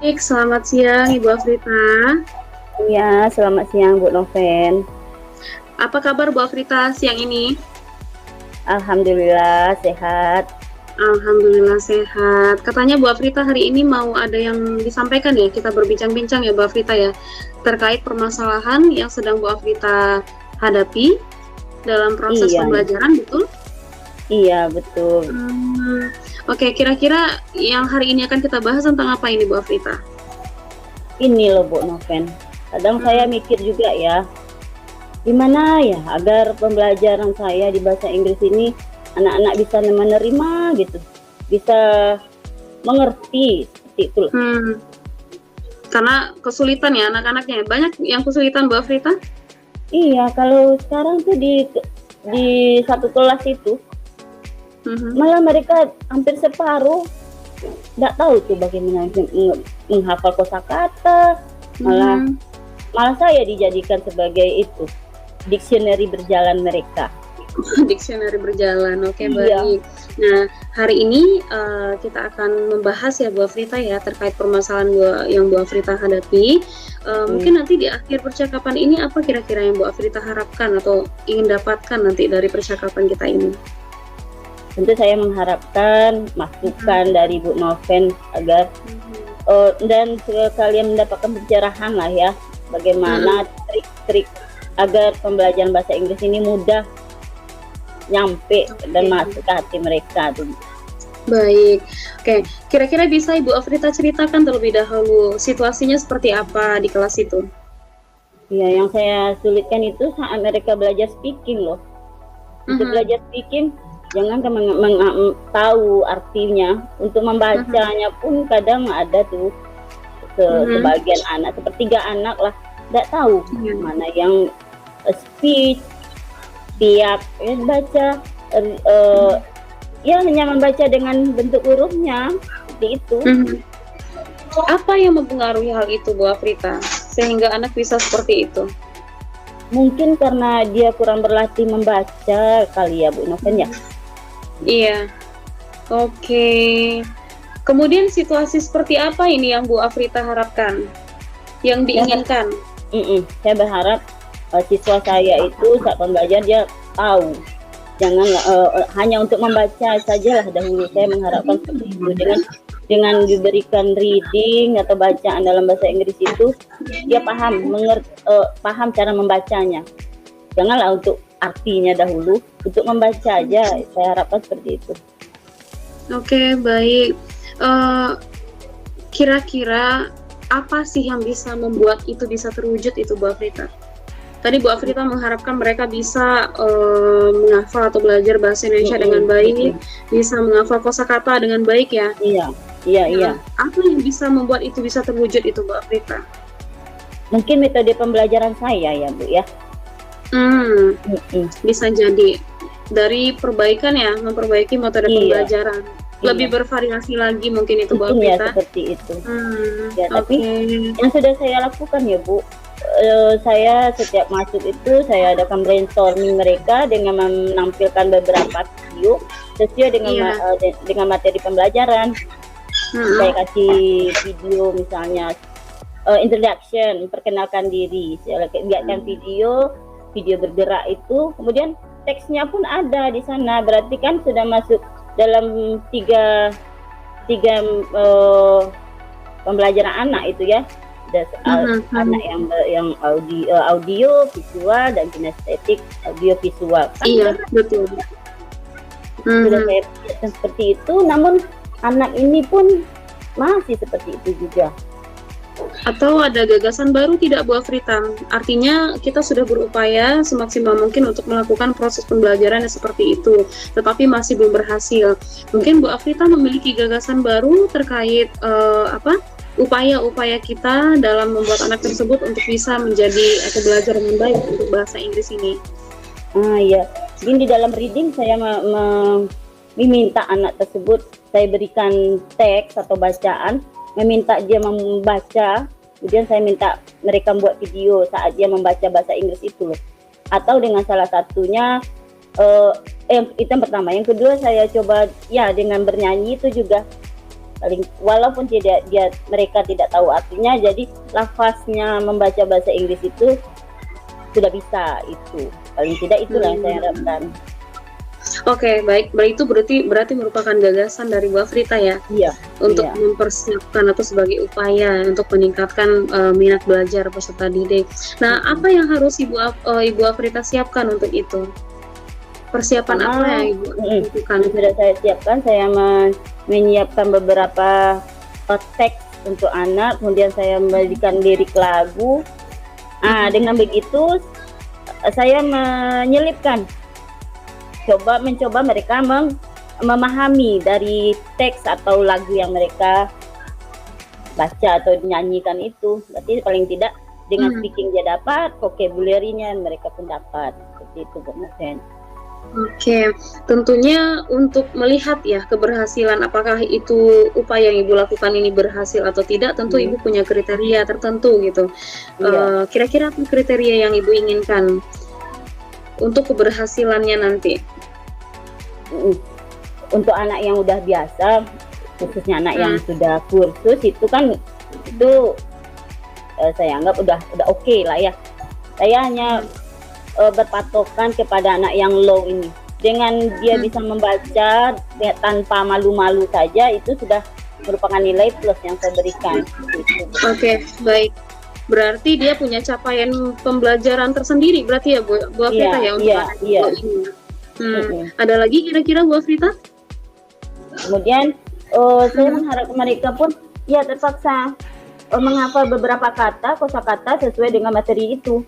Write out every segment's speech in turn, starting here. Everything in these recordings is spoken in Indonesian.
Baik, selamat siang Ibu Afrita. Iya, selamat siang Bu Noven. Apa kabar Bu Afrita siang ini? Alhamdulillah sehat. Alhamdulillah sehat. Katanya Bu Afrita hari ini mau ada yang disampaikan ya, kita berbincang-bincang ya Bu Afrita ya, terkait permasalahan yang sedang Bu Afrita hadapi dalam proses Iya, pembelajaran, betul? iya betul. Oke, kira-kira yang hari ini akan kita bahas tentang apa ini Bu Afrita? Ini loh Bu Noven. Kadang saya mikir juga ya, gimana ya agar pembelajaran saya di bahasa Inggris ini anak-anak bisa menerima gitu, bisa mengerti seperti itu loh. Karena kesulitan ya anak-anaknya, banyak yang kesulitan Bu Afrita? Iya, kalau sekarang tuh di satu kelas itu malah mereka hampir separuh nggak tahu tuh bagaimana menghafal kosakata, malah saya dijadikan sebagai itu dictionary berjalan mereka. Dictionary berjalan, oke, Iya. baik. Nah, hari ini kita akan membahas ya Bu Afrita ya terkait permasalahan yang Bu Afrita hadapi. Mungkin nanti di akhir percakapan ini apa kira-kira yang Bu Afrita harapkan atau ingin dapatkan nanti dari percakapan kita ini? Tentu saya mengharapkan masukan dari Bu Noven agar dan sekalian mendapatkan pencerahan lah ya, bagaimana trik-trik agar pembelajaran bahasa Inggris ini mudah nyampe dan masuk ke hati mereka tuh. Baik, oke. Kira-kira bisa Ibu Afrita ceritakan terlebih dahulu situasinya seperti apa di kelas itu? Ya, yang saya sulitkan itu saat mereka belajar speaking loh. Untuk belajar speaking, jangan tahu artinya, untuk membacanya pun kadang ada tuh sebagian anak, sepertiga anak lah, tidak tahu mana yang speech, tiap baca, ya hanya membaca dengan bentuk hurufnya seperti itu. Apa yang mempengaruhi hal itu Bu Afrita sehingga anak bisa seperti itu? Mungkin karena dia kurang berlatih membaca kali ya Bu Noven ya. Iya, oke. Kemudian situasi seperti apa ini yang Bu Afrita harapkan, yang diinginkan? Saya berharap siswa saya itu saat pembelajaran dia tahu, jangan hanya untuk membaca sajalah dahulu. Saya mengharapkan seperti itu, dengan diberikan reading atau bacaan dalam bahasa Inggris itu dia paham cara membacanya. Janganlah untuk artinya dahulu, untuk membaca aja. Saya harapkan seperti itu. Oke, baik. Kira-kira apa sih yang bisa membuat itu bisa terwujud itu Bu Afrita? Tadi Bu Afrita mengharapkan mereka bisa menghafal atau belajar bahasa Indonesia dengan baik, bisa menghafal kosakata dengan baik ya. Iya. Apa yang bisa membuat itu bisa terwujud itu Bu Afrita? Mungkin metode pembelajaran saya ya Bu ya. Bisa jadi dari perbaikan ya, memperbaiki metode pembelajaran. Lebih bervariasi lagi mungkin itu Bu Afrita. Ya, seperti itu. Ya, tapi yang sudah saya lakukan ya Bu, saya setiap masuk itu saya adakan brainstorming mereka dengan menampilkan beberapa video sesuai dengan materi pembelajaran. Saya kasih video misalnya introduction, perkenalkan diri. Saya lihatkan video bergerak itu, kemudian teksnya pun ada di sana. Berarti kan sudah masuk dalam tiga pembelajaran anak itu ya. Anak yang audio, visual dan kinestetik audio visual. Iya, betul. Sudah saya pikirkan seperti itu, namun anak ini pun masih seperti itu juga. Atau ada gagasan baru tidak Bu Afrita? Artinya kita sudah berupaya semaksimal mungkin untuk melakukan proses pembelajaran yang seperti itu, tetapi masih belum berhasil. Mungkin Bu Afrita memiliki gagasan baru terkait upaya-upaya kita dalam membuat anak tersebut untuk bisa menjadi atau belajar dengan baik untuk bahasa Inggris ini. Ya, ini di dalam reading saya meminta anak tersebut, saya berikan teks atau bacaan, meminta dia membaca, kemudian saya minta mereka membuat video saat dia membaca bahasa Inggris itu loh. Atau dengan salah satunya, itu yang pertama. Yang kedua saya coba ya dengan bernyanyi itu juga. paling walaupun mereka tidak tahu artinya, jadi lafaznya membaca bahasa Inggris itu sudah bisa, itu paling tidak itulah yang saya harapkan. Oke, baik. Itu berarti merupakan gagasan dari Bu Afrita ya, untuk mempersiapkan atau sebagai upaya untuk meningkatkan minat belajar peserta didik. Nah, apa yang harus Ibu Afrita siapkan untuk itu? Persiapan apa yang Ibu lakukan? Sudah saya siapkan, saya menyiapkan beberapa teks untuk anak, kemudian saya memberikan lirik lagu. Dengan begitu saya menyelipkan, mencoba mereka memahami dari teks atau lagu yang mereka baca atau nyanyikan itu. Berarti paling tidak dengan speaking dia dapat, vocabulary-nya mereka pun dapat. Seperti itu, Bu Musen. Oke, tentunya untuk melihat ya keberhasilan, apakah itu upaya yang Ibu lakukan ini berhasil atau tidak, tentu Ibu punya kriteria tertentu gitu. Kira-kira apa kriteria yang Ibu inginkan untuk keberhasilannya nanti? Untuk anak yang udah biasa, khususnya anak yang sudah kursus, itu kan saya anggap udah oke lah ya. Saya hanya berpatokan kepada anak yang low ini. Dengan dia bisa membaca tanpa malu-malu saja, itu sudah merupakan nilai plus yang saya berikan. Oke, baik. Berarti dia punya capaian pembelajaran tersendiri berarti ya Bu Afrita ya untuk anak ini. Ada lagi kira-kira Bu Afrita? Kemudian saya mengharap mereka pun ya terpaksa menghafal beberapa kosakata sesuai dengan materi itu.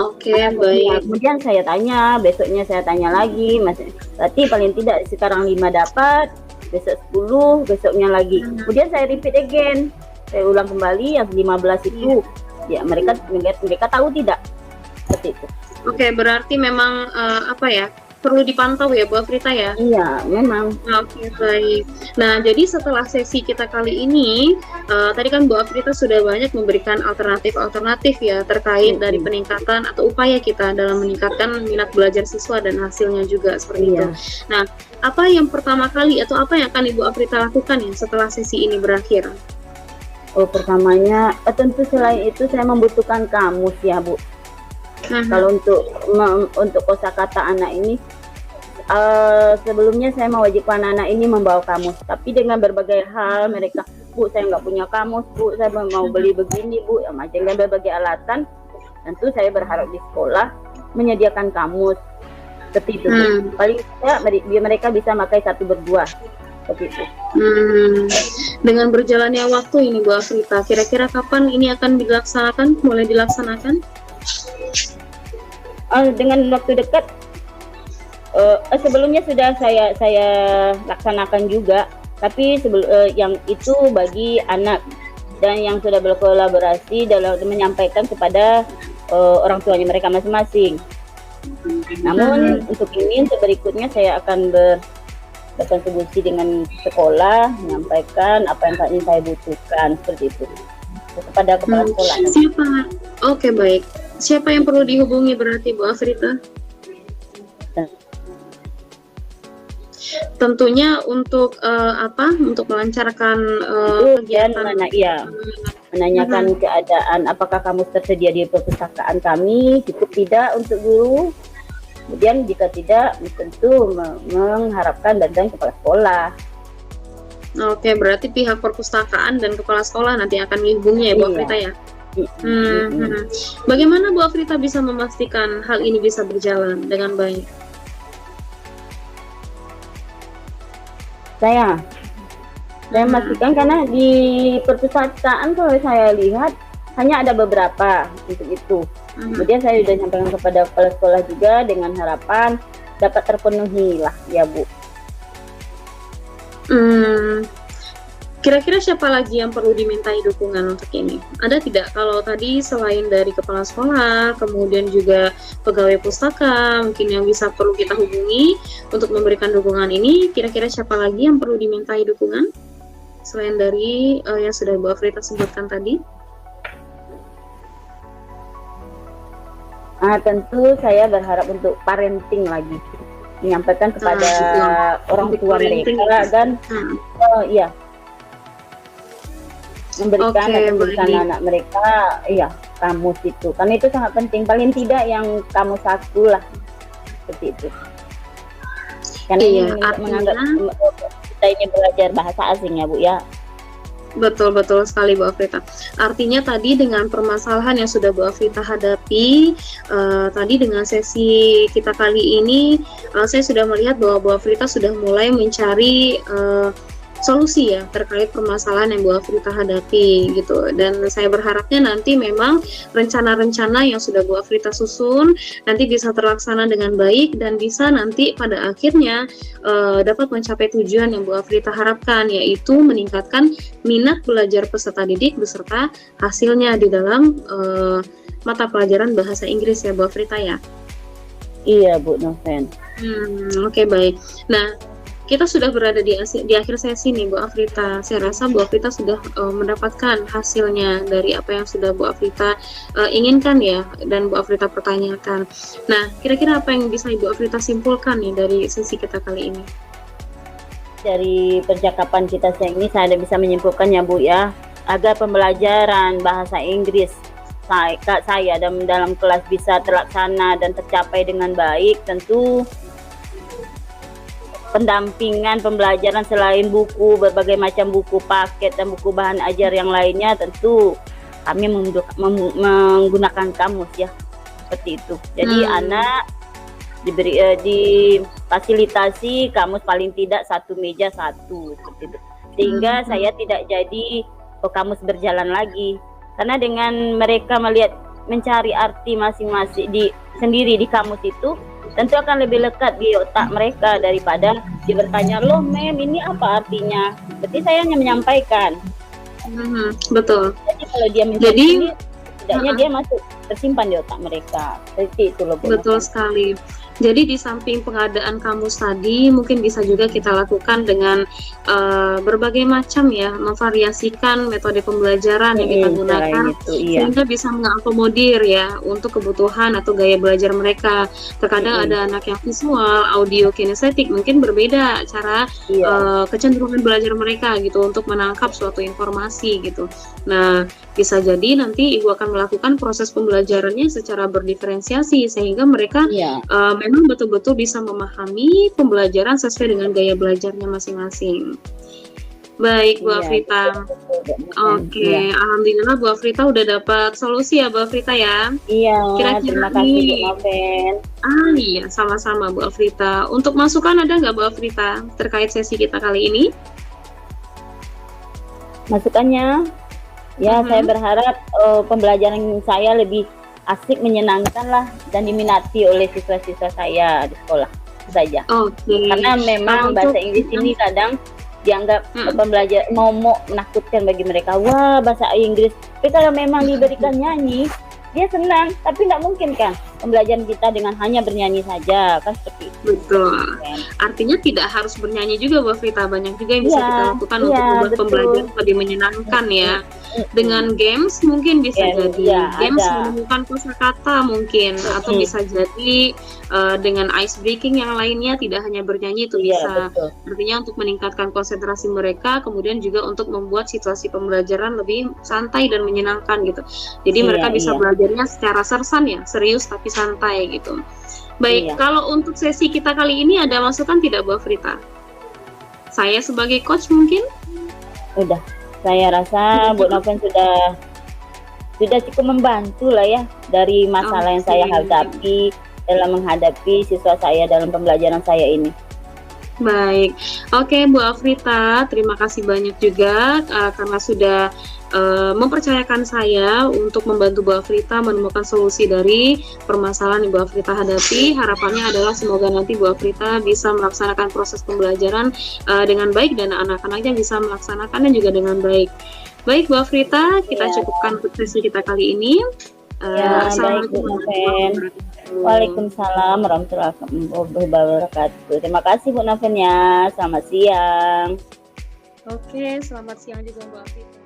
Oke, baik. Kemudian saya tanya, besoknya saya tanya lagi, berarti paling tidak sekarang 5 dapat, besok 10, besoknya lagi. Kemudian saya repeat again, saya ulang kembali yang 15 itu. Ya, mereka tahu tidak? Seperti itu. Oke, berarti memang perlu dipantau ya Bu Afrita ya? Iya, memang. Oke, baik. Nah, jadi setelah sesi kita kali ini, tadi kan Bu Afrita sudah banyak memberikan alternatif ya terkait dari peningkatan atau upaya kita dalam meningkatkan minat belajar siswa dan hasilnya juga seperti itu. Nah, apa yang pertama kali atau apa yang akan Ibu Afrita lakukan ya setelah sesi ini berakhir? Pertamanya, tentu selain itu saya membutuhkan kamus ya Bu. Kalau untuk kosakata anak ini, sebelumnya saya mewajibkan anak ini membawa kamus, tapi dengan berbagai hal mereka, Bu saya nggak punya kamus, Bu saya mau beli begini Bu, dengan berbagai alasan. Tentu saya berharap di sekolah menyediakan kamus seperti itu. Paling tidak mereka bisa pakai 1 berdua seperti itu. Dengan berjalannya waktu ini Bu Afrita, kira-kira kapan ini akan mulai dilaksanakan? Dengan waktu dekat, sebelumnya sudah saya laksanakan juga, tapi yang itu bagi anak dan yang sudah berkolaborasi dalam menyampaikan kepada orang tuanya mereka masing-masing. Namun untuk berikutnya saya akan berkontribusi dengan sekolah, menyampaikan apa yang saya butuhkan seperti itu kepada kepala sekolah. Oke, baik. Siapa yang perlu dihubungi berarti Bu Afrita? Tentunya untuk untuk melancarkan kegiatan. Menanyakan keadaan apakah kamu tersedia di perpustakaan kami, cukup tidak untuk guru. Kemudian jika tidak, tentu mengharapkan bantuan kepala sekolah. Oke, berarti pihak perpustakaan dan kepala sekolah nanti akan dihubungi ya Bu Afrita ya? Bagaimana Bu Afrita bisa memastikan hal ini bisa berjalan dengan baik? Saya memastikan karena di perpustakaan kalau saya lihat hanya ada beberapa untuk itu. Kemudian saya sudah sampaikan kepada kepala sekolah juga dengan harapan dapat terpenuhi lah ya Bu. Kira-kira siapa lagi yang perlu dimintai dukungan untuk ini? Ada tidak? Kalau tadi selain dari kepala sekolah, kemudian juga pegawai pustaka, mungkin yang perlu kita hubungi untuk memberikan dukungan ini, kira-kira siapa lagi yang perlu dimintai dukungan? Selain dari yang sudah Bu Afrita sebutkan tadi? Tentu saya berharap untuk parenting lagi. menyampaikan kepada orang tua parenting. mereka dan iya, memberikan atau memberikan anak mereka kamus itu, karena itu sangat penting, paling tidak yang kamus aku lah, seperti itu. Karena ini menganggap kita ini belajar bahasa asing ya Bu ya. Betul sekali Bu Afrita. Artinya tadi dengan permasalahan yang sudah Bu Afrita hadapi, tadi dengan sesi kita kali ini, saya sudah melihat bahwa Bu Afrita sudah mulai mencari solusi ya terkait permasalahan yang Bu Afrita hadapi gitu. Dan saya berharapnya nanti memang rencana-rencana yang sudah Bu Afrita susun nanti bisa terlaksana dengan baik dan bisa nanti pada akhirnya dapat mencapai tujuan yang Bu Afrita harapkan, yaitu meningkatkan minat belajar peserta didik beserta hasilnya di dalam mata pelajaran bahasa Inggris ya Bu Afrita ya. Iya Bu Noven. Oke, baik. Nah, kita sudah berada di akhir sesi nih Bu Afrita. Saya rasa Bu Afrita sudah mendapatkan hasilnya dari apa yang sudah Bu Afrita inginkan ya, dan Bu Afrita pertanyakan. Nah, kira-kira apa yang bisa Ibu Afrita simpulkan nih dari sesi kita kali ini? Dari percakapan kita siang ini saya bisa menyimpulkan ya Bu ya, agar pembelajaran bahasa Inggris saya dalam kelas bisa terlaksana dan tercapai dengan baik, tentu pendampingan pembelajaran selain buku, berbagai macam buku paket dan buku bahan ajar yang lainnya, tentu kami menggunakan kamus ya, seperti itu. Jadi anak diberi difasilitasi kamus paling tidak satu meja satu, seperti itu. Sehingga saya tidak jadi kamus berjalan lagi, karena dengan mereka mencari arti masing-masing sendiri di kamus itu, tentu akan lebih lekat di otak mereka daripada dia bertanya, loh mem ini apa artinya? Berarti saya hanya menyampaikan. Betul. Jadi kalau dia menjadi setidaknya dia masuk tersimpan di otak mereka. Seperti itu loh. Betul sekali. Jadi di samping pengadaan kamus tadi, mungkin bisa juga kita lakukan dengan berbagai macam ya, memvariasikan metode pembelajaran yang kita gunakan sehingga bisa mengakomodir ya untuk kebutuhan atau gaya belajar mereka. Terkadang ada anak yang visual, audio, kinestetik, mungkin berbeda cara kecenderungan belajar mereka gitu untuk menangkap suatu informasi gitu. Nah, bisa jadi nanti Ibu akan melakukan proses pembelajarannya secara berdiferensiasi sehingga mereka memang betul-betul bisa memahami pembelajaran sesuai dengan gaya belajarnya masing-masing. Baik Bu Afrita. Oke, alhamdulillah Bu Afrita udah dapat solusi ya Bu Afrita ya. Iya. Kira-kira terima kasih Bu Noven. Iya, sama-sama Bu Afrita. Untuk masukan ada nggak Bu Afrita terkait sesi kita kali ini? Masukannya? Ya, saya berharap pembelajaran saya lebih asik, menyenangkan lah, dan diminati oleh siswa-siswa saya di sekolah. Itu saja. Karena memang bahasa Inggris ini kadang dianggap pembelajar momok, menakutkan bagi mereka. Wah, bahasa Inggris. Tapi kalau memang diberikan nyanyi, dia senang. Tapi tidak mungkin kan pembelajaran kita dengan hanya bernyanyi saja, kan seperti itu. Betul. Artinya tidak harus bernyanyi juga Bu Afrita, banyak juga yang bisa kita lakukan untuk membuat pembelajaran lebih menyenangkan ya. Dengan games mungkin bisa jadi games menemukan kosakata mungkin, atau bisa jadi dengan ice breaking yang lainnya, tidak hanya bernyanyi itu bisa. Artinya untuk meningkatkan konsentrasi mereka, kemudian juga untuk membuat situasi pembelajaran lebih santai dan menyenangkan gitu. Jadi mereka bisa belajarnya secara sersan ya, serius tapi santai gitu. Baik, kalau untuk sesi kita kali ini ada masukan tidak Bu Afrita? Saya sebagai coach mungkin? Udah, saya rasa Bu Noven sudah cukup membantu lah ya dari masalah yang saya hadapi dalam menghadapi siswa saya dalam pembelajaran saya ini. Baik, oke Bu Afrita, terima kasih banyak juga karena sudah mempercayakan saya untuk membantu Bu Afrita menemukan solusi dari permasalahan yang Bu Afrita hadapi. Harapannya adalah semoga nanti Bu Afrita bisa melaksanakan proses pembelajaran dengan baik dan anak-anaknya bisa melaksanakannya juga dengan baik. Baik Bu Afrita, kita cukupkan sesi kita kali ini. Baik Bu Noven. Waalaikumsalam warahmatullahi wabarakatuh. Terima kasih Bu Noven ya. Selamat siang. Oke, selamat siang juga Bu Afrita.